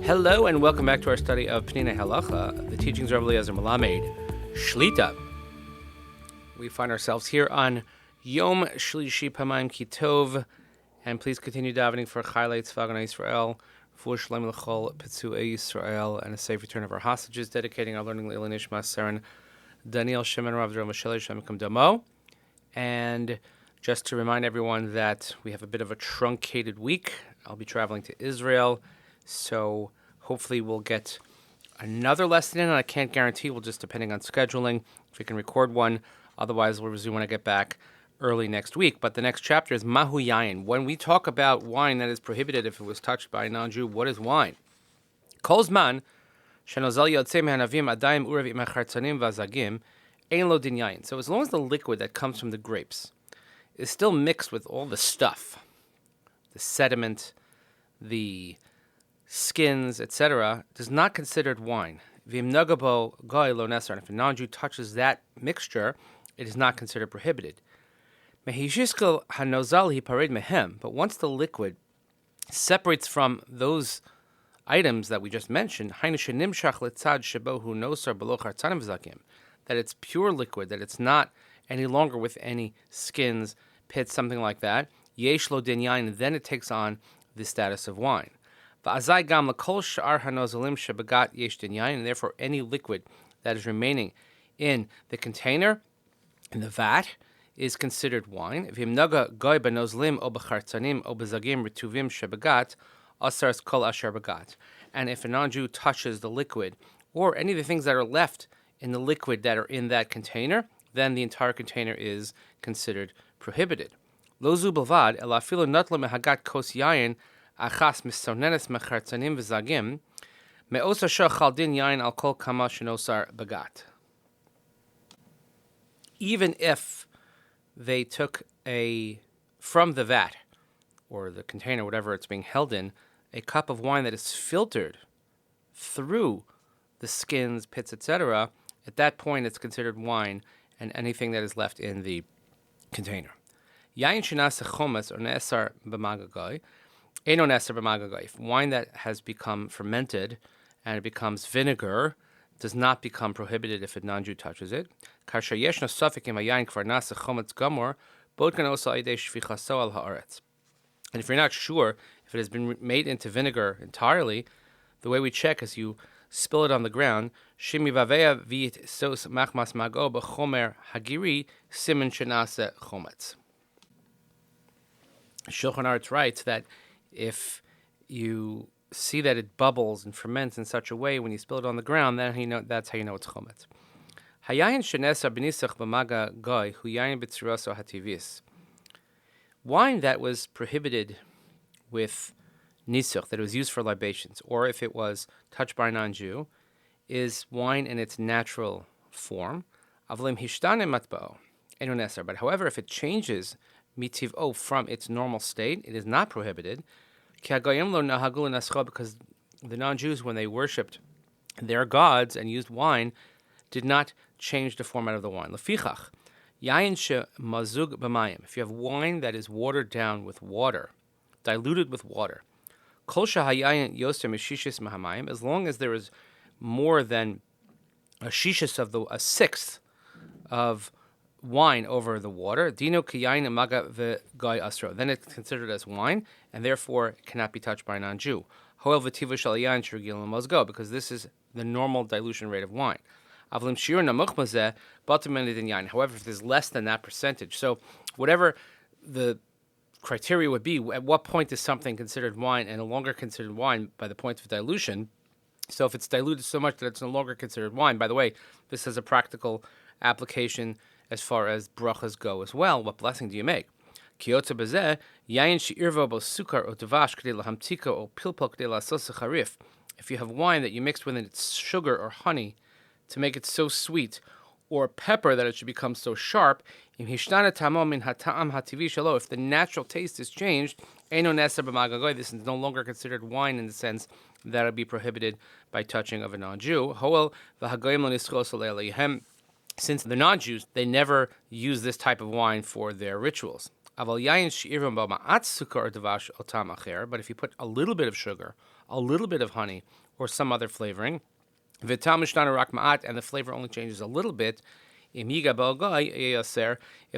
Hello and welcome back to our study of Peninei Halacha, the teachings of Rabbi Eliezer Melamed, Shlita. We find ourselves here on Yom Shlishi Pamayim Kitov, and please continue davening for Chaylei Tzvagan Yisrael, for Shalom L'chol Petzuei Yisrael, and a safe return of our hostages, dedicating our learning Leila Nishmat Saren Daniel Shimon Rav Dro Moshe Shem Kum Damo. And just to remind everyone that we have a bit of a truncated week. I'll be traveling to Israel, so hopefully we'll get another lesson in, and I can't guarantee, we'll just depending on scheduling, if we can record one. Otherwise, we'll resume when I get back early next week. But the next chapter is Mahu Yayin. When we talk about wine that is prohibited if it was touched by a non-Jew, what is wine? Kol zman shenozal yotzei mehanavim adayim urev imechartzanim vazagim ein lo din yayin. So as long as the liquid that comes from the grapes is still mixed with all the stuff, the sediment, the skins, etc., is not considered wine. V'im nagabo goy lo neser. And if a non-Jew touches that mixture, it is not considered prohibited. Mehishiskel hanozal hipared mehem. But once the liquid separates from those items that we just mentioned, hainu shenimshach letzad shebo hu nosar below chartzanim v'zakim, that it's pure liquid, that it's not any longer with any skins, pits, something like that, yesh lo din yain, then it takes on the status of wine. And therefore any liquid that is remaining in the container, in the vat, is considered wine. And if a non-Jew touches the liquid, or any of the things that are left in the liquid that are in that container, then the entire container is considered prohibited. Lozu bavad elafilu natlo mehagat kos yayin achas misonenes mechartzanim v'zagim me'osa shah chaldin yayin al kol kama shenosar bagat. Even if they took from the vat or the container, whatever it's being held in, a cup of wine that is filtered through the skins, pits, etc., at that point it's considered wine, and anything that is left in the container. Yayin shenasa chometz or ne'esar b'magagoy, eno ne'esar b'magagoy. If wine that has become fermented and it becomes vinegar does not become prohibited if a non-Jew touches it. Karsher yeshna safek im hayayin kvar nasa chometz gamor, bodkan osa aidei shvichaso al haaretz. And if you're not sure if it has been made into vinegar entirely, the way we check is you spill it on the ground. Shimi vaveya v'it sos machmas mago b'chomer hagiri siman shenase chometz. Shulchan Aruch writes that if you see that it bubbles and ferments in such a way when you spill it on the ground, then that's how you know it's chometz. Hayayin shenesa b'nisach b'maga goy hu yayin b'tziraso hativis. Wine that was prohibited with nisuch, that it was used for libations, or if it was touched by a non-Jew, is wine in its natural form. Avlim hishtane matbao eno neser. But however, if it changes mitiv'o from its normal state, it is not prohibited. Because the non-Jews, when they worshipped their gods and used wine, did not change the format of the wine. Lefichach, yayin shemazug b'mayim. If you have wine that is watered down with water, diluted with water, kol shahayayin yoser mishishis mahamayim, as long as there is more than a sixth of wine over the water, dino kiyayin maga v'gai asro, then it's considered as wine, and therefore it cannot be touched by a non-Jew. Hoel v'tiva shal yayin shurgil mozgo, because this is the normal dilution rate of wine. Avlim shir namuch mazeh batem din yayin. However, if there's less than that percentage, so whatever the criteria would be, at what point is something considered wine and no longer considered wine by the point of dilution? So if it's diluted so much that it's no longer considered wine, by the way, this has a practical application as far as brachas go as well. What blessing do you make? Kiyotza bezeh, yayin she'irvo bo sukar o dvash k'dei lahamtika o pilpol k'dei la'asos charif. If you have wine that you mixed with its sugar or honey to make it so sweet, or pepper that it should become so sharp, if the natural taste is changed, this is no longer considered wine in the sense that it would be prohibited by touching of a non-Jew. Since the non-Jews, they never use this type of wine for their rituals. But if you put a little bit of sugar a little bit of honey or some other flavoring, v'tam mishtana rak ma'at, and the flavor only changes a little bit, if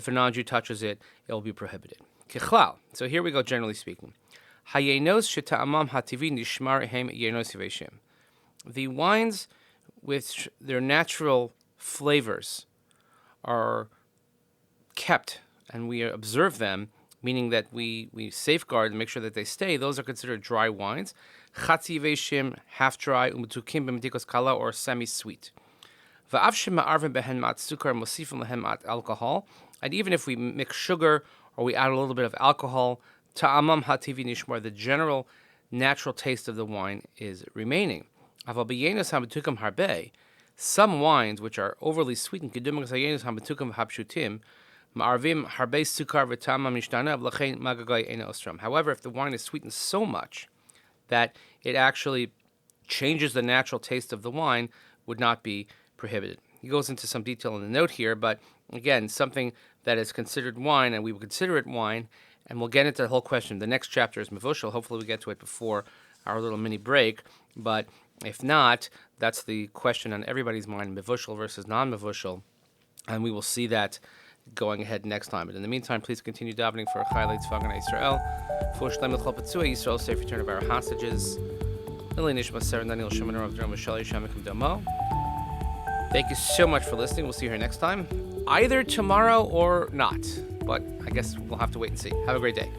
a non-Jew touches it, it will be prohibited. Kichlal. So here we go, generally speaking. The wines with their natural flavors are kept, and we observe them, meaning that we safeguard and make sure that they stay. Those are considered dry wines. Chatzi veshim, half dry, umutukim b'metikos kala, or semi-sweet. Alcohol, and even if we mix sugar or we add a little bit of alcohol, ta'amam hativi nishmar, the general natural taste of the wine is remaining. Some wines which are overly sweetened, however, if the wine is sweetened so much that it actually changes the natural taste of the wine, would not be prohibited. He goes into some detail in the note here, but again, something that is considered wine, and we would consider it wine, and we'll get into the whole question. The next chapter is Mevushal. Hopefully we get to it before our little mini break, but if not, that's the question on everybody's mind, Mevushal versus non-Mevushal, and we will see that going ahead next time. But in the meantime, please continue davening for Chayei Tzvagan Israel, for Shleimut Chol Petzua Yisrael, safe return of our hostages. Thank you so much for listening. We'll see you here next time, either tomorrow or not. But I guess we'll have to wait and see. Have a great day.